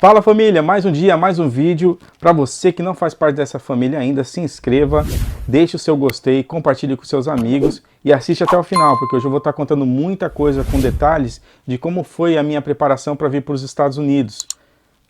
Fala família, mais um dia, mais um vídeo. Para você que não faz parte dessa família ainda, se inscreva, deixe o seu gostei, compartilhe com seus amigos e assiste até o final, porque hoje eu vou estar contando muita coisa com detalhes de como foi a minha preparação para vir para os Estados Unidos.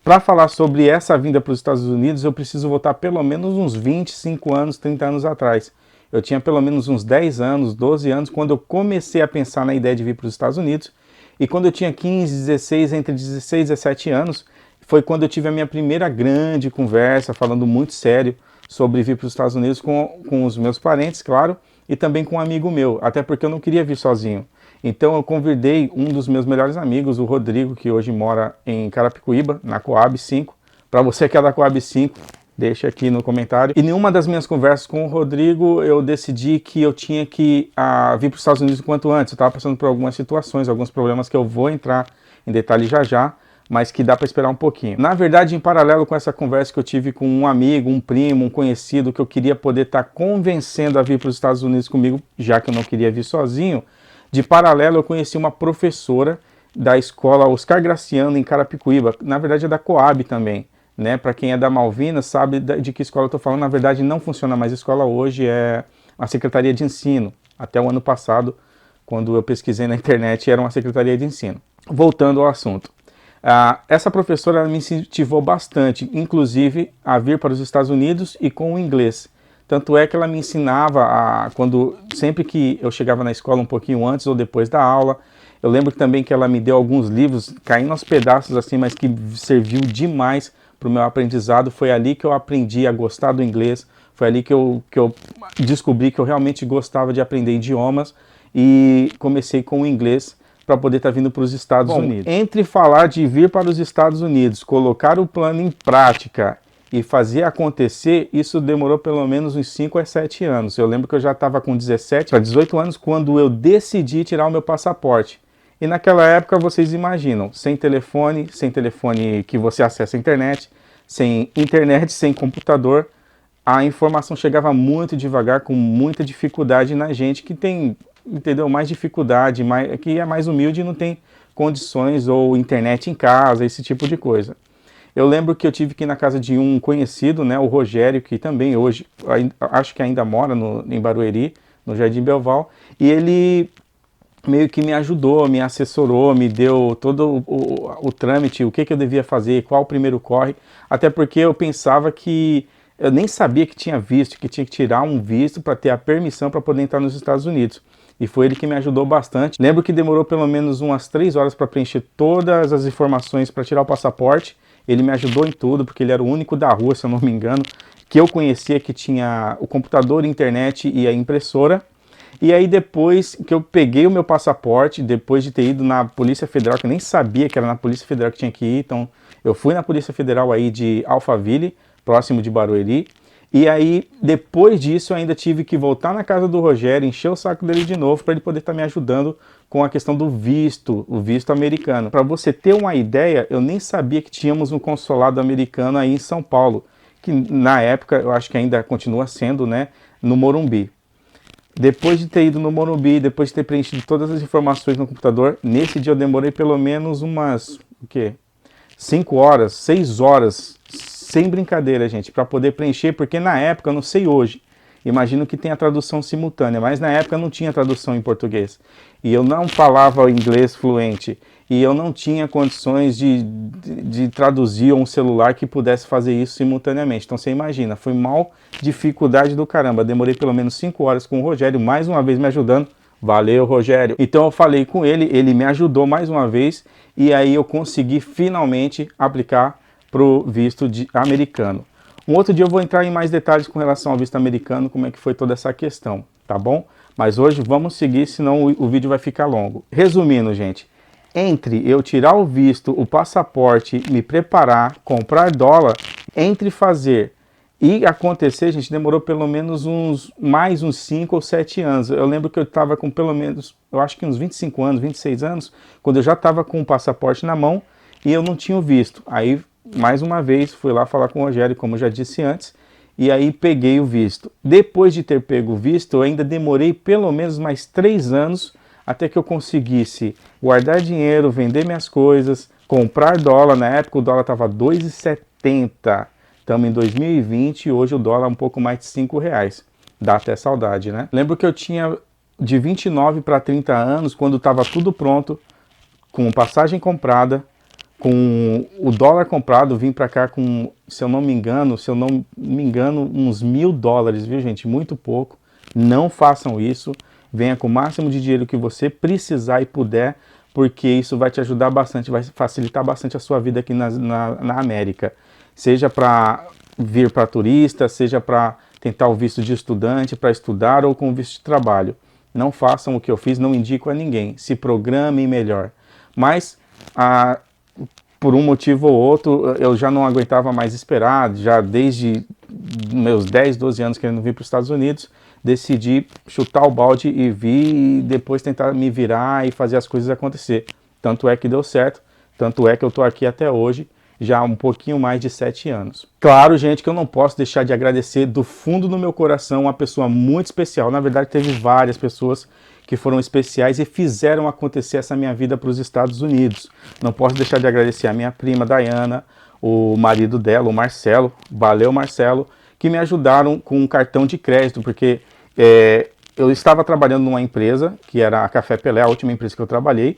Para falar sobre essa vinda para os Estados Unidos, eu preciso voltar pelo menos uns 25 anos, 30 anos atrás. Eu tinha pelo menos uns 10 anos, 12 anos, quando eu comecei a pensar na ideia de vir para os Estados Unidos. E quando eu tinha 15, 16, entre 16 e 17 anos, foi quando eu tive a minha primeira grande conversa, falando muito sério sobre vir para os Estados Unidos com os meus parentes, claro, e também com um amigo meu, até porque eu não queria vir sozinho. Então eu convidei um dos meus melhores amigos, o Rodrigo, que hoje mora em Carapicuíba, na Coab 5. Para você que é da Coab 5, deixa aqui no comentário. E em uma das minhas conversas com o Rodrigo, eu decidi que eu tinha que vir para os Estados Unidos o quanto antes. Eu estava passando por algumas situações, alguns problemas que eu vou entrar em detalhe já já, mas que dá para esperar um pouquinho. Na verdade, em paralelo com essa conversa que eu tive com um amigo, um primo, um conhecido, que eu queria poder estar convencendo a vir para os Estados Unidos comigo, já que eu não queria vir sozinho, de paralelo eu conheci uma professora da escola Oscar Graciano em Carapicuíba, na verdade é da Coab também, né? Para quem é da Malvinas sabe de que escola eu estou falando. Na verdade não funciona mais a escola hoje, é a Secretaria de Ensino. Até o ano passado, quando eu pesquisei na internet, era uma Secretaria de Ensino. Voltando ao assunto. Essa professora me incentivou bastante, inclusive a vir para os Estados Unidos e com o inglês. Tanto é que ela me ensinava, sempre que eu chegava na escola um pouquinho antes ou depois da aula. Eu lembro também que ela me deu alguns livros, caindo aos pedaços assim, mas que serviu demais para o meu aprendizado. Foi ali que eu aprendi a gostar do inglês, foi ali que eu descobri que eu realmente gostava de aprender idiomas e comecei com o inglês para poder estar vindo para os Estados Unidos. Entre falar de vir para os Estados Unidos, colocar o plano em prática e fazer acontecer, isso demorou pelo menos uns 5 a 7 anos. Eu lembro que eu já estava com 17 para 18 anos quando eu decidi tirar o meu passaporte. E naquela época, vocês imaginam, sem telefone que você acessa a internet, sem computador, a informação chegava muito devagar, com muita dificuldade na gente que tem, entendeu, mais dificuldade, que é mais humilde e não tem condições ou internet em casa, esse tipo de coisa. Eu lembro que eu tive que ir na casa de um conhecido, né, o Rogério, que também hoje, acho que ainda mora em Barueri, no Jardim Belval, e ele meio que me ajudou, me assessorou, me deu todo o trâmite, o que eu devia fazer, qual o primeiro corre, até porque eu pensava que eu nem sabia que tinha visto, que tinha que tirar um visto para ter a permissão para poder entrar nos Estados Unidos. E foi ele que me ajudou bastante. Lembro que demorou pelo menos umas 3 horas para preencher todas as informações para tirar o passaporte. Ele me ajudou em tudo, porque ele era o único da rua, se eu não me engano, que eu conhecia que tinha o computador, a internet e a impressora. E aí depois que eu peguei o meu passaporte, depois de ter ido na Polícia Federal, que eu nem sabia que era na Polícia Federal que tinha que ir, então eu fui na Polícia Federal aí de Alphaville, próximo de Barueri, e aí depois disso eu ainda tive que voltar na casa do Rogério, encher o saco dele de novo para ele poder estar me ajudando com a questão do visto, o visto americano. Para você ter uma ideia, eu nem sabia que tínhamos um consulado americano aí em São Paulo, que na época eu acho que ainda continua sendo, né, no Morumbi. Depois de ter ido no Morumbi, depois de ter preenchido todas as informações no computador, nesse dia eu demorei pelo menos umas, 5 horas, 6 horas, sem brincadeira, gente, para poder preencher, porque na época, eu não sei hoje, imagino que tenha tradução simultânea, mas na época não tinha tradução em português. E eu não falava inglês fluente, e eu não tinha condições de traduzir um celular que pudesse fazer isso simultaneamente. Então você imagina, foi mal dificuldade do caramba. Demorei pelo menos 5 horas com o Rogério, mais uma vez me ajudando. Valeu, Rogério. Então eu falei com ele, ele me ajudou mais uma vez, e aí eu consegui finalmente aplicar para o visto americano. Um outro dia eu vou entrar em mais detalhes com relação ao visto americano, como é que foi toda essa questão, tá bom? Mas hoje vamos seguir, senão o vídeo vai ficar longo. Resumindo, gente, entre eu tirar o visto, o passaporte, me preparar, comprar dólar, entre fazer e acontecer, gente, demorou pelo menos mais uns 5 ou 7 anos. Eu lembro que eu estava com pelo menos, eu acho que uns 25 anos, 26 anos, quando eu já estava com o passaporte na mão e eu não tinha o visto. Aí, mais uma vez, fui lá falar com o Rogério, como eu já disse antes, e aí peguei o visto. Depois de ter pego o visto, eu ainda demorei pelo menos mais 3 anos até que eu conseguisse guardar dinheiro, vender minhas coisas, comprar dólar, na época o dólar estava 2,70. Estamos em 2020 e hoje o dólar é um pouco mais de 5 reais. Dá até saudade, né? Lembro que eu tinha de 29 para 30 anos, quando estava tudo pronto, com passagem comprada, com o dólar comprado, vim para cá com, se eu não me engano, uns $1.000, viu, gente? Muito pouco. Não façam isso. Venha com o máximo de dinheiro que você precisar e puder, porque isso vai te ajudar bastante, vai facilitar bastante a sua vida aqui na América. Seja para vir para turista, seja para tentar o visto de estudante, para estudar ou com visto de trabalho. Não façam o que eu fiz, não indico a ninguém. Se programem melhor. Mas, por um motivo ou outro, eu já não aguentava mais esperar, já desde meus 10, 12 anos querendo vir para os Estados Unidos, decidi chutar o balde e vir e depois tentar me virar e fazer as coisas acontecer. Tanto é que deu certo, tanto é que eu estou aqui até hoje, já há um pouquinho mais de 7 anos. Claro, gente, que eu não posso deixar de agradecer do fundo do meu coração uma pessoa muito especial. Na verdade, teve várias pessoas que foram especiais e fizeram acontecer essa minha vida para os Estados Unidos. Não posso deixar de agradecer a minha prima Dayana, o marido dela, o Marcelo, valeu Marcelo, que me ajudaram com um cartão de crédito, porque eu estava trabalhando numa empresa, que era a Café Pelé, a última empresa que eu trabalhei,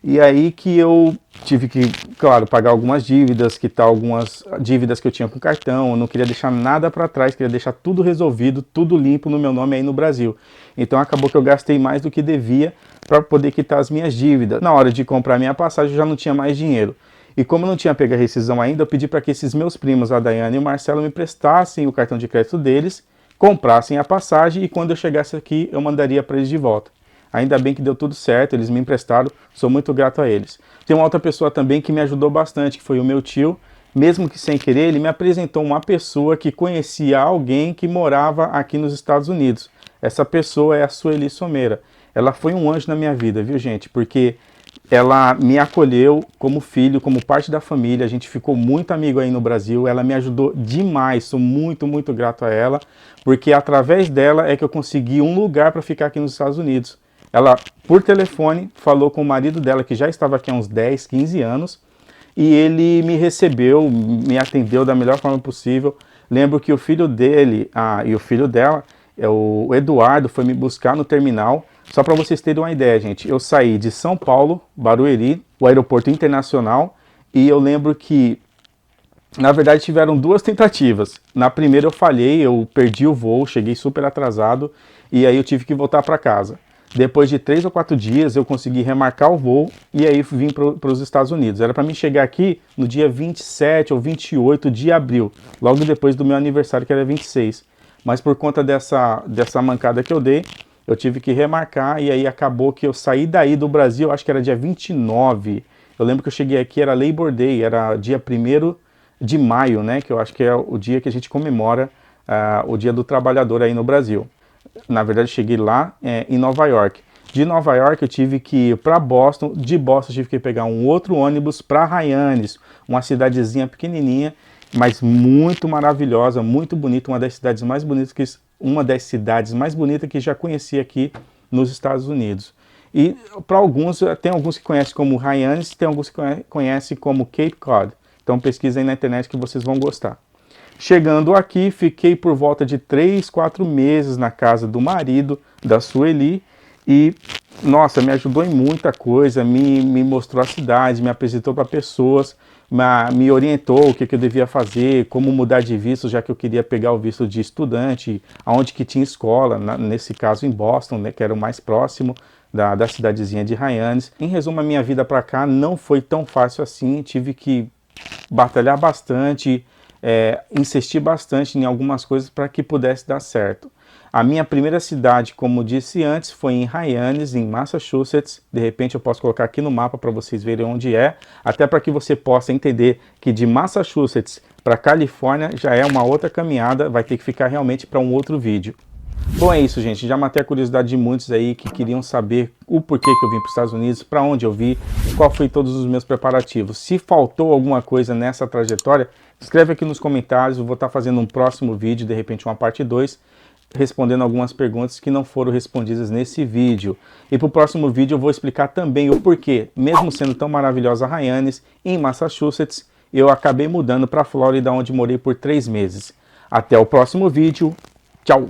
e aí que eu tive que, claro, pagar algumas dívidas, quitar algumas dívidas que eu tinha com o cartão. Eu não queria deixar nada para trás, queria deixar tudo resolvido, tudo limpo no meu nome aí no Brasil. Então acabou que eu gastei mais do que devia para poder quitar as minhas dívidas. Na hora de comprar minha passagem eu já não tinha mais dinheiro. E como eu não tinha pego a rescisão ainda, eu pedi para que esses meus primos, a Dayana e o Marcelo, me prestassem o cartão de crédito deles, comprassem a passagem e quando eu chegasse aqui eu mandaria para eles de volta. Ainda bem que deu tudo certo, eles me emprestaram, sou muito grato a eles. Tem uma outra pessoa também que me ajudou bastante, que foi o meu tio. Mesmo que sem querer, ele me apresentou uma pessoa que conhecia alguém que morava aqui nos Estados Unidos. Essa pessoa é a Sueli Someira. Ela foi um anjo na minha vida, viu, gente? Porque ela me acolheu como filho, como parte da família. A gente ficou muito amigo aí no Brasil. Ela me ajudou demais. Sou muito, muito grato a ela. Porque através dela é que eu consegui um lugar para ficar aqui nos Estados Unidos. Ela, por telefone, falou com o marido dela, que já estava aqui há uns 10, 15 anos, e ele me recebeu, me atendeu da melhor forma possível. Lembro que o filho dele e o filho dela, o Eduardo, foi me buscar no terminal. Só para vocês terem uma ideia, gente, eu saí de São Paulo, Barueri, o aeroporto internacional, e eu lembro que, na verdade, tiveram duas tentativas. Na primeira eu falhei, eu perdi o voo, cheguei super atrasado, e aí eu tive que voltar para casa. Depois de 3 ou 4 dias eu consegui remarcar o voo e aí vim para os Estados Unidos. Era para mim chegar aqui no dia 27 ou 28 de abril, logo depois do meu aniversário, que era 26. Mas por conta dessa mancada que eu dei, eu tive que remarcar e aí acabou que eu saí daí do Brasil, acho que era dia 29. Eu lembro que eu cheguei aqui, era Labor Day, era dia 1º de maio, né? Que eu acho que é o dia que a gente comemora o Dia do Trabalhador aí no Brasil. Na verdade, cheguei lá em Nova York. De Nova York, eu tive que ir para Boston. De Boston, eu tive que pegar um outro ônibus para Hyannis, uma cidadezinha pequenininha, mas muito maravilhosa, muito bonita, uma das cidades mais bonitas que já conheci aqui nos Estados Unidos. E para alguns, tem alguns que conhecem como Hyannis, tem alguns que conhecem como Cape Cod. Então pesquisem na internet que vocês vão gostar. Chegando aqui, fiquei por volta de 3, 4 meses na casa do marido da Sueli e, nossa, me ajudou em muita coisa, me mostrou a cidade, me apresentou para pessoas, me orientou o que eu devia fazer, como mudar de visto, já que eu queria pegar o visto de estudante, aonde que tinha escola, nesse caso em Boston, né, que era o mais próximo da cidadezinha de Hyannis. Em resumo, a minha vida para cá não foi tão fácil assim, tive que batalhar bastante, insistir bastante em algumas coisas para que pudesse dar certo. A minha primeira cidade, como disse antes, foi em Hyannis, em Massachusetts. De repente eu posso colocar aqui no mapa para vocês verem onde é, até para que você possa entender que de Massachusetts para Califórnia já é uma outra caminhada, vai ter que ficar realmente para um outro vídeo. Bom, é isso, gente. Já matei a curiosidade de muitos aí que queriam saber o porquê que eu vim para os Estados Unidos, para onde eu vim, qual foi todos os meus preparativos. Se faltou alguma coisa nessa trajetória, escreve aqui nos comentários. Eu vou estar fazendo um próximo vídeo, de repente uma parte 2. respondendo algumas perguntas que não foram respondidas nesse vídeo. E para o próximo vídeo eu vou explicar também o porquê, mesmo sendo tão maravilhosa a Hyannis, em Massachusetts, eu acabei mudando para a Flórida, onde morei por 3 meses. Até o próximo vídeo. Tchau!